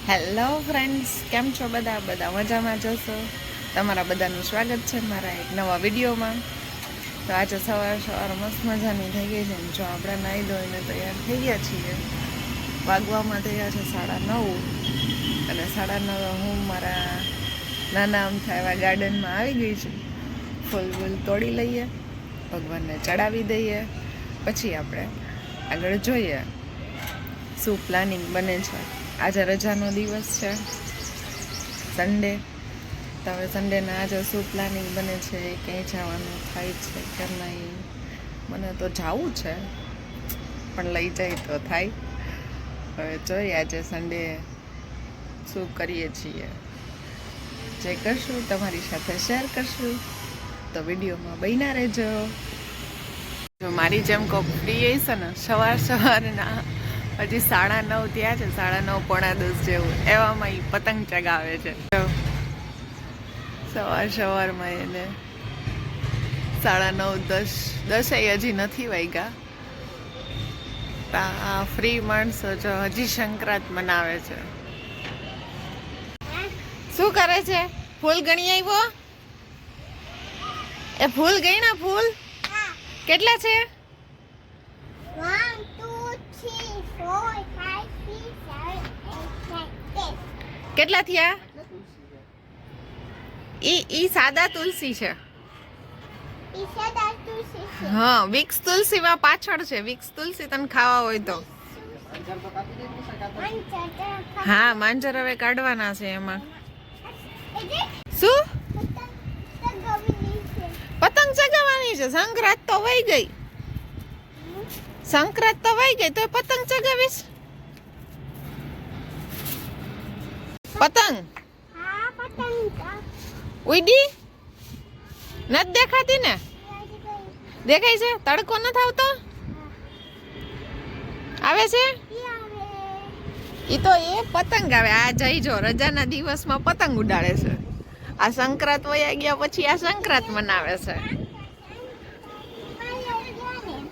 Hello friends, કેમ છો બધા મજામાં જશો? તમારા બધાનું સ્વાગત છે મારા એક નવા વિડીયોમાં. તો આજે સવાર મસ્ત મજાની થઈ ગઈ છે. જો આપણે નાહી ધોઈને તૈયાર થઈ ગયા છીએ. વાગવામાં થયા છે 9:30 અને 9:30 હું મારા નાના અમથા એવા ગાર્ડનમાં આવી ગઈ છું. ફૂલ તોડી લઈએ, ભગવાનને ચડાવી દઈએ, પછી આપણે આગળ જોઈએ શું પ્લાનિંગ બને છે. આજે રજાનો દિવસ છે, સન્ડે. તો હવે સન્ડેના આજે શું પ્લાનિંગ બને છે, ક્યાંય જવાનું થાય છે કે નહીં. મને તો જવું છે, પણ લઈ જાય તો થાય. હવે જોઈએ આજે સન્ડે શું કરીએ છીએ, જે કરશું તમારી સાથે શેર કરશું. તો વિડીયોમાં બન્યા રહેજો. જો મારી જેમ કોક ફ્રી હશે ને સવારના હજી 9:30 થયા છે, 9:30 પોણા 10 જેવું, એવામાં એ પતંગ ચગાવે છે. સવારમાં એને 9:30 10 હજી નથી વાગ્યા. આ ફ્રી માણસો જો હજી સંક્રાંત મનાવે છે. શું કરે છે? ફૂલ ગણી આવ્યો? એ ફૂલ ગણ્યા? ફૂલ કેટલા છે? 1 2 3 4 5 6 7 8 9 10. કેટલા થયા? ઈ સાદા તુલસી છે. ઈ સાદા તુલસી છે. હા, વિક્સ તુલસીમાં પાછળ છે. વિક્સ તુલસી તને ખાવા હોય તો. હા, માંજર હવે કાઢવાના છે એમાં. શું પતંગ ચગાવવાની છે? સંક્રાંત તો વહી ગઈ. સંક્રાંત તો વહી ગઈ તો પતંગ ચગાવીશ? પતંગ હા, પતંગ ઉડી નથી દેખાતી ને? દેખાય છે? તડકો નથી આવતો? આવે છે? ઈ તો એ પતંગ આવે. આ જઈ જો રજાના દિવસમાં પતંગ ઉડાડે છે. આ સંક્રાંત વયા ગયા પછી આ સંક્રાંત મનાવે છે.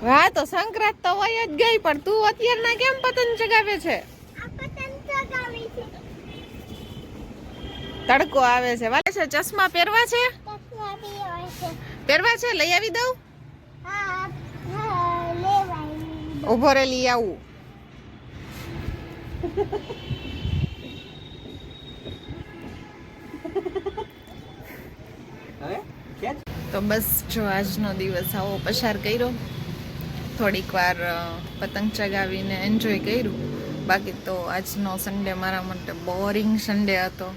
હા, તો સંક્રાંત તો વય જ ગઈ, પણ તું અત્યારના કેમ પતંગ ચગાવે છે? તડકો આવે છે, વાલે છે. ચશ્મા પહેરવા છે? પહેરવા છે? લઈ આવી દઉં? ઉભો રે, લઈ આવું. તો બસ જો આજનો દિવસ આવો પસાર કર્યો. થોડીક વાર પતંગ ચગાવીને એન્જોય કર્યું. બાકી તો આજનો સન્ડે મારા માટે બોરિંગ સન્ડે હતો.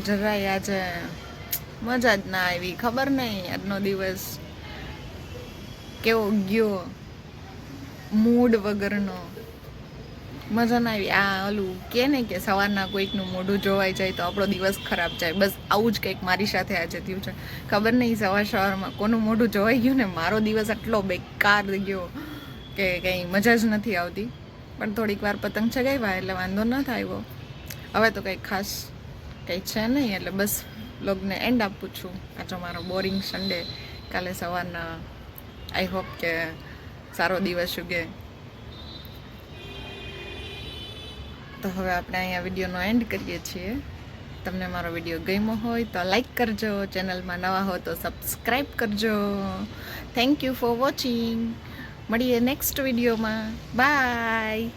જરાય આજે મજા જ ના આવી. ખબર નહીં આજનો દિવસ કેવો ગયો, મૂડ વગરનો. મજા ના આવી. આ ઓલું કે ને કે સવારના કોઈકનું મોઢું જોવાઈ જાય તો આપણો દિવસ ખરાબ જાય. બસ આવું જ કંઈક મારી સાથે આજે થયું છે. ખબર નહીં સવારમાં કોનું મોઢું જોવાઈ ગયું ને મારો દિવસ આટલો બેકાર ગયો કે કંઈ મજા જ નથી આવતી. પણ થોડીક વાર પતંગ ચગાવ્યા એટલે વાંધો ન થાય. હવે તો કંઈ ખાસ કંઈ છે નહીં, એટલે બસ લોગને એન્ડ આપું છું. આજો મારો બોરિંગ સન્ડે. કાલે સવારના આઈ હોપ કે સારો દિવસ ઉગે. તો હવે આપણે અહીંયા વિડીયોનો એન્ડ કરીએ છીએ. તમને મારો વિડીયો ગમ્યો હોય તો લાઈક કરજો, ચેનલમાં નવા હો તો સબસ્ક્રાઈબ કરજો. Thank you for watching. મળીએ નેક્સ્ટ વિડીયોમાં. બાય.